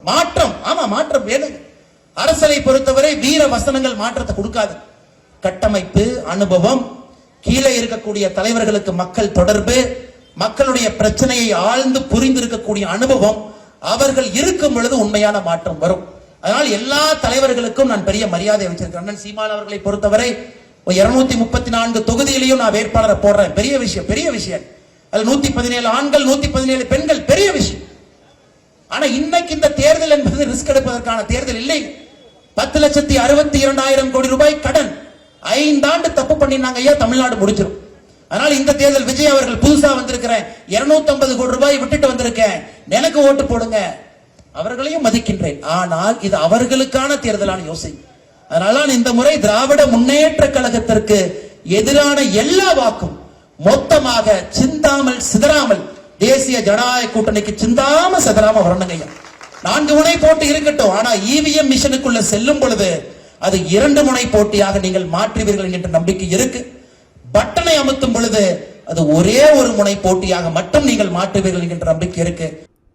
மாற்றம். ஆமா, மாற்றம் வேணும். அரசியலை பொறுத்தவரை வீர வசனங்கள் மாற்றத்தை கொடுக்காது. கட்டமைப்பு, அனுபவம், கீழே இருக்கக்கூடிய தலைவர்களுக்கு மக்கள் தொடர்பு, மக்களுடைய பிரச்சனையை ஆழ்ந்து புரிந்து இருக்கக்கூடிய அனுபவம், அவர்கள் இருக்கும் பொழுது உண்மையான மாற்றம் வரும். அதனால் எல்லா தலைவர்களுக்கும் நான் பெரிய மரியாதை வச்சிருக்கேன். அண்ணன் சீமான் அவர்களை பொறுத்தவரை 234 தொகுதியிலையும் நான் வேட்பாளரை போடுறேன். பெரிய விஷயம், பெரிய விஷயம். அது 117 ஆண்கள், 117 பெண்கள், பெரிய விஷயம். ஆனா இன்னைக்கு இந்த தேர்தல் என்பது ரிஸ்க் எடுப்பதற்கான தேர்தல் இல்லை. 10,62,000 கோடி ரூபாய் கடன் 5 ஆண்டு தப்பு பண்ணினாங்க ஐயா, தமிழ்நாடு முடிச்சிடும். அதனால இந்த தேர்தல் விஜய் அவர்கள் புதுசா வந்திருக்கிறேன், 250 கோடி ரூபாய் விட்டுட்டு வந்திருக்கேன், எனக்கு ஓட்டு போடுங்க, அவர்களையும் மதிக்கின்றேன். ஆனால் இது அவர்களுக்கான தேர்தலான யோசனை. அதனால இந்த முறை திராவிட முன்னேற்ற கழகத்திற்கு எதிரான எல்லா வாக்கும் மொத்தமாக சிந்தாமல் சிதறாமல் தேசிய ஜனநாயக கூட்டணிக்கு சிந்தாம சிதறாம வரணுங்க ஐயா. 4 முனை போட்டி இருக்கட்டும், ஆனா இவிஎம் மிஷனுக்குள்ள செல்லும் பொழுது அது 2 முனை போட்டியாக நீங்கள் மாற்றுவீர்கள் என்ற நம்பிக்கை இருக்கு. பட்டனை அமுத்தும் பொழுது அது ஒரே ஒரு முனை போட்டியாக மட்டும் நீங்கள் மாற்றுவீர்கள் என்ற நம்பிக்கை இருக்கு.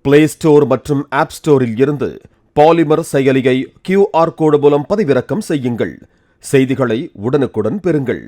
பிளே ஸ்டோர் மற்றும் ஆப் ஸ்டோரில் இருந்து பாலிமர் செயலியை QR கோடு மூலம் பதிவிறக்கம் செய்யுங்கள். செய்திகளை உடனுக்குடன் பெறுங்கள்.